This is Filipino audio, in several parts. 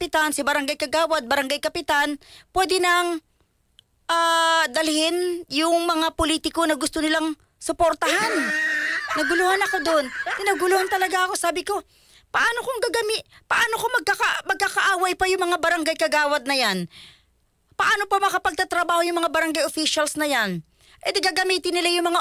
kapitan, si barangay kagawad, barangay kapitan, pwede nang dalhin yung mga politiko na gusto nilang suportahan. Naguluhan ako doon. Naguluhan talaga ako. Sabi ko, paano kung magkakaaway pa yung mga barangay kagawad na yan? Paano pa makapagtatrabaho yung mga barangay officials na yan? Eh di gagamitin nila yung mga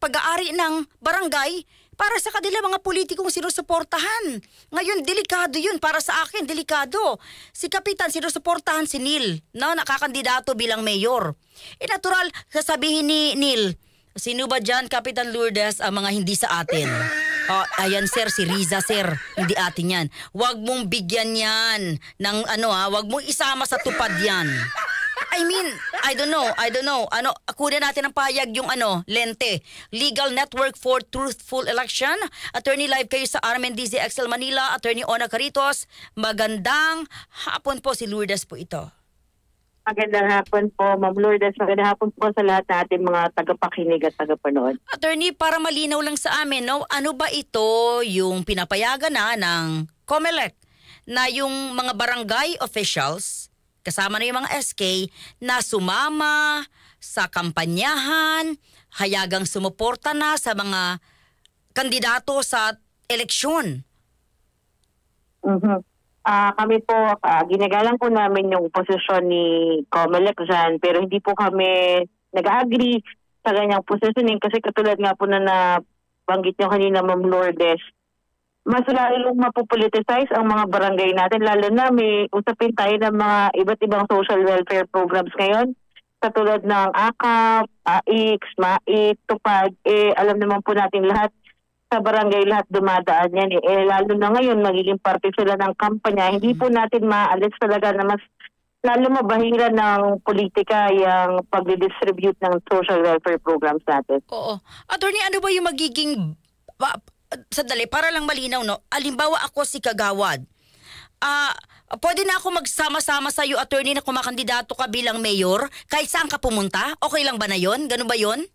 pag-aari ng barangay para sa kanila mga politikong sinusuportahan. Ngayon, delikado yun. Para sa akin, delikado. Si Kapitan, sinusuportahan si Neil, no? Nakakandidato bilang mayor. Eh natural, sasabihin ni Neil, sino ba dyan, Kapitan Lourdes, ang mga hindi sa atin? Ayan sir, si Riza sir, hindi atin yan. Huwag mong bigyan yan ng huwag mong isama sa tupad yan. I mean, I don't know. Kunin natin ang pahayag yung Lente. Legal Network for Truthful Election. Attorney live kayo sa RMNDZ XL Manila. Attorney Ona Caritos. Magandang hapon po, si Lourdes po ito. Magandang hapon po, Ma'am Lourdes. Magandang hapon po sa lahat ng ating mga tagapakinig at tagapanood. Attorney, para malinaw lang sa amin, no? Ano ba ito yung pinapayagan na ng COMELEC na yung mga barangay officials kasama na yung mga SK na sumama sa kampanyahan, hayagang sumuporta na sa mga kandidato sa eleksyon? Kami po, ginagalang po namin yung posisyon ni COMELEC dyan, pero hindi po kami nag-agree sa ganyang positioning kasi katulad nga po na nabanggit nyo kanina, Ma'am Lourdes, mas lalong mapopoliticize ang mga barangay natin, lalo na may usapin tayo ng mga iba't ibang social welfare programs ngayon, katulad ng AKAP, AIX, MAIT, TUPAD, alam naman po natin lahat, sa barangay lahat dumadaan yan. Lalo na ngayon, magiging parte sila ng kampanya. Hindi po natin maalis talaga na mas lalo mabahira ng politika yung pag-distribute ng social welfare programs natin. Oo. Attorney, ano ba yung magiging... Sandali, para lang malinaw, no? Alimbawa ako si Kagawad. Pwede na ako magsama-sama sa iyo, attorney, na kumakandidato ka bilang mayor kahit saan ka pumunta? Okay lang ba na yon? Ganun ba yon?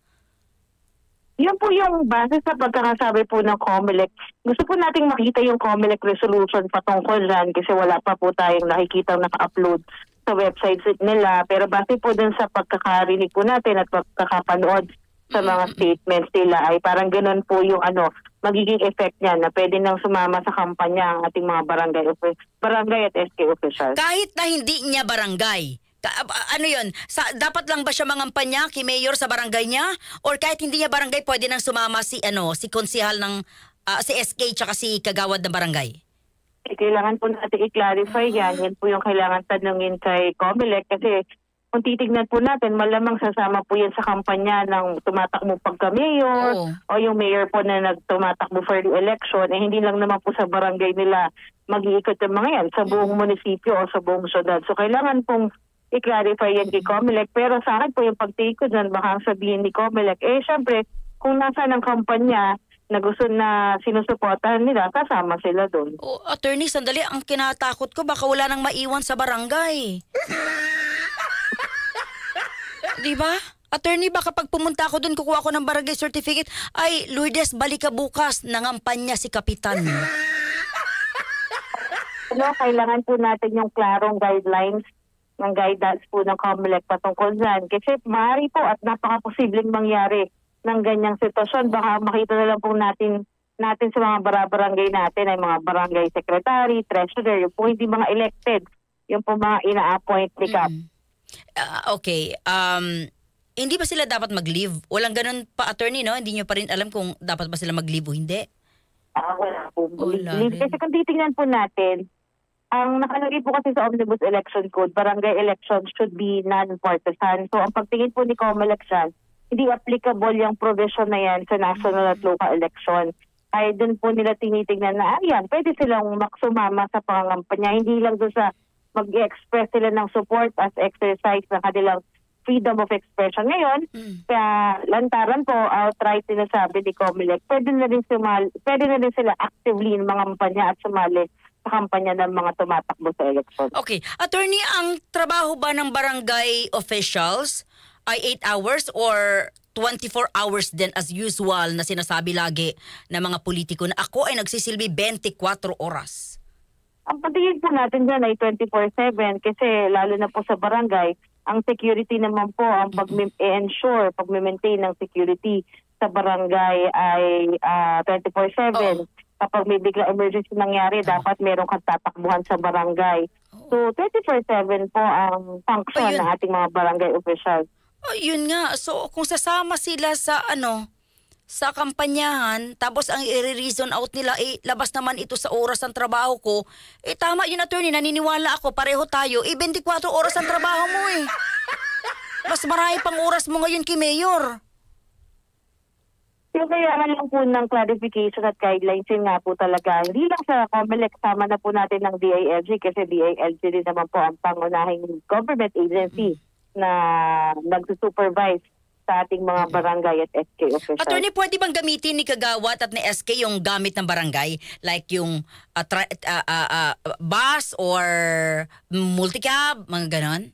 Yan po yung base sa pagkakasabi po ng COMELEC. Gusto po nating makita yung COMELEC resolution patungkol dyan kasi wala pa po tayong nakikitang naka-upload sa website nila. Pero base po dun sa pagkakarinig po natin at pagkakapanood sa mga statements nila ay parang ganun po yung magiging effect niya na pwede nang sumama sa kampanya ang ating mga barangay at SK officials. Kahit na hindi niya barangay, ano yun? Dapat lang ba siya mangampanya kay mayor sa barangay niya? Or kahit hindi niya barangay, pwede nang sumama si konsehal ng si SK tsaka si kagawad ng barangay? Kailangan po natin i-clarify yan. Yan po yung kailangan tanungin kay COMELEC kasi kung titignan po natin, malamang sasama po yan sa kampanya ng tumatakbo pagka-mayor o yung mayor po na nagtumatakbo for the election. Hindi lang naman po sa barangay nila mag-iikot yung mga yan sa buong munisipyo o sa buong syudad. So kailangan pong i-clarify yan kay COMELEC. Pero sa akin po yung pagtingin ko dyan, baka sabihin ni COMELEC, syempre, kung nasa ng kampanya na gusto na sinusuportahan nila, kasama sila doon. Attorney, sandali, ang kinatakot ko, baka wala nang maiwan sa barangay. Diba? Attorney, baka pag pumunta ako doon, kukuha ko ng barangay certificate, ay, Lourdes, balik ka bukas, nangampanya si Kapitan. Kailangan po natin yung klarong guidelines ng guidance po ng COMELEC patungkol dyan. Kasi maaari po at napaka-posibleng mangyari ng ganyang sitwasyon. Baka makita na lang po natin sa mga barangay natin ay mga barangay secretary, treasurer, yung po hindi mga elected, yung po mga ina-appoint ni CAP. Okay. Hindi ba sila dapat mag-leave? Walang ganun pa, attorney, no? Hindi nyo pa rin alam kung dapat ba sila mag-leave o hindi? Wala po. Kasi kung titingnan po natin, ang nakalagay po kasi sa Omnibus Election Code, barangay elections should be non-partisan. So ang pagtingin po ni COMELEC dyan, hindi applicable yung provision na yan sa national at local election. Ay dun po nila tinitingnan na, pwede silang maksumama sa pangangampanya. Hindi lang doon sa mag-express sila ng support as exercise ng kanilang freedom of expression. Ngayon, kaya lantaran po, outright sinasabi ni COMELEC, pwede na rin sila actively ng mga kampanya at sumali sa kampanya ng mga tumatakbo sa election. Okay. Attorney, ang trabaho ba ng barangay officials ay 8 hours or 24 hours din as usual na sinasabi lagi ng mga politiko na ako ay nagsisilbi 24 oras? Ang patingin po natin dyan ay 24/7 kasi lalo na po sa barangay, ang security naman po, ang pag-ensure, pag-maintain ng security sa barangay ay 24/7. Kapag may bigla emergency nangyari, dapat meron kang tatakbuhan sa barangay. So 24/7 po ang function ng ating mga barangay officials. Oh, yun nga. So kung sasama sila sa sa kampanyahan, tapos ang i-reason out nila, labas naman ito sa oras ng trabaho ko, tama yun, attorney, naniniwala ako, pareho tayo, 24 oras ang trabaho mo eh. Mas marami pang oras mo ngayon kay Mayor. Yung kailangan lang po ng clarification at guidelines yun nga po talaga. Hindi lang sa COMELEC, sama na po natin ng DILG kasi DILG din naman po ang pangunahing government agency na nagsusupervise sa ating mga barangay at SK officials. Attorney, pwede bang gamitin ni Kagawad at ni SK yung gamit ng barangay? Like yung bus or multicab, mga ganon?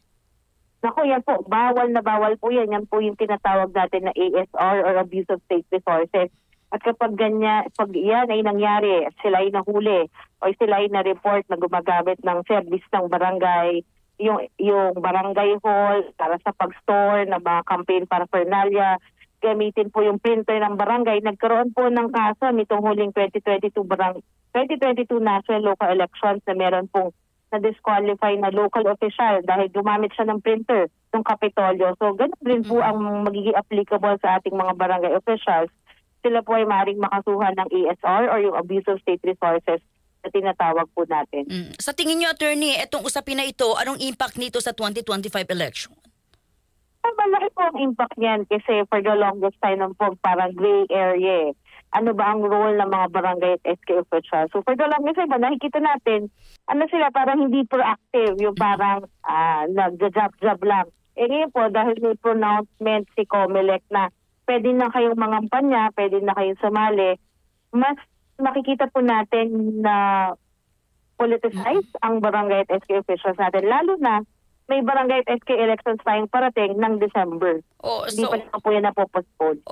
Naku, yan po. Bawal na bawal po yan. Yan po yung tinatawag natin na ASR or Abuse of State Resources. At kapag ganyan, pag yan ay nangyari, sila ay nahuli o sila ay na-report na gumagamit ng service ng barangay, yung barangay hall para sa pag-store ng mga campaign paraphernalia, gamitin po yung printer ng barangay. Nagkaroon po ng kaso nitong huling 2022 national local elections na meron pong na-disqualify na local official dahil gumamit siya ng printer ng Kapitolyo. So ganun rin po ang magiging applicable sa ating mga barangay officials. Sila po ay maaaring makasuhan ng ASR or yung Abuse of State Resources na tinatawag po natin. Sa tingin niyo, attorney, itong usapin na ito, anong impact nito sa 2025 election? Malaki po ang impact niyan kasi for the longest time po parang gray area. Ano ba ang role ng mga barangay at SK officials? So for the longest time, nakikita natin, sila parang hindi proactive, yung parang nag-job lang. Ngayon po, dahil may pronouncement si COMELEC na pwede na kayong mangampanya, pwede na kayong sumali, mas makikita po natin na politicize ang barangay at SK officials natin. Lalo na may barangay at SK elections tayong parating ng December. Hindi pa na po yan napopostpone.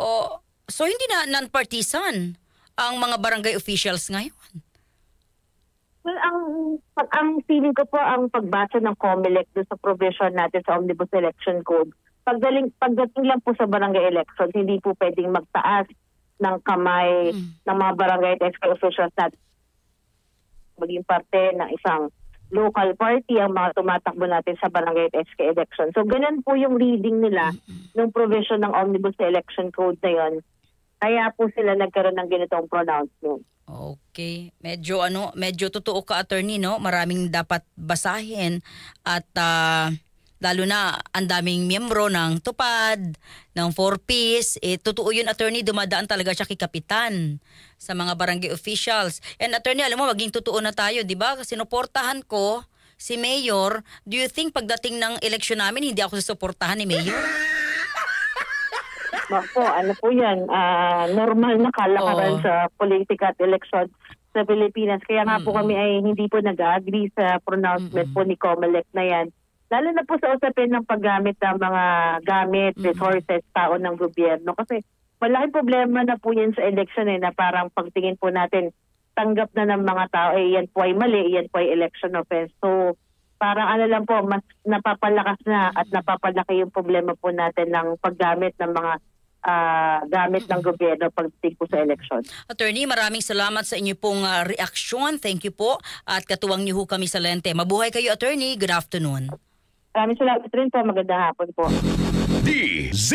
So hindi na non-partisan ang mga barangay officials ngayon? Well, ang feeling ko po, ang pagbasa ng COMELEC doon sa provision natin sa Omnibus Election Code, pagdating lang po sa barangay elections, hindi po pwedeng magtaas ng kamay ng mga barangay at SK officials natin. Maging parte ng isang local party ang mga tumatakbo natin sa barangay at SK election. So ganun po yung reading nila ng provision ng Omnibus Election Code na yun. Kaya po sila nagkaroon ng ganitong pronouncement. Okay. Medyo totoo ka, attorney, no? Maraming dapat basahin at lalo na ang daming miyembro ng TUPAD, ng 4Ps. Totoo yun, attorney, dumadaan talaga siya kay kapitan sa mga barangay officials. And attorney, alam mo, maging totoo na tayo, di ba? Sinuportahan ko si Mayor. Do you think pagdating ng eleksyon namin, hindi ako susuportahan ni Mayor? Ano po yan? Normal na kalakaran sa politika at eleksyon sa Pilipinas. Kaya nga po kami ay hindi po nag-agree sa pronouncement po ni COMELEC na yan. Lalo na po sa usapin ng paggamit ng mga gamit, resources, tao ng gobyerno. Kasi malaking problema na po yan sa election na parang pagtingin po natin, tanggap na ng mga tao, yan po ay mali, yan po ay election offense. So parang lang po, mas napapalakas na at napapalaki yung problema po natin ng paggamit ng mga gamit ng gobyerno pagdating po sa election. Attorney, maraming salamat sa inyo pong reaksyon. Thank you po. At katuwang niyo kami sa Lente. Mabuhay kayo, attorney. Good afternoon. Maraming salamat rin po. Magandang hapon po. DZ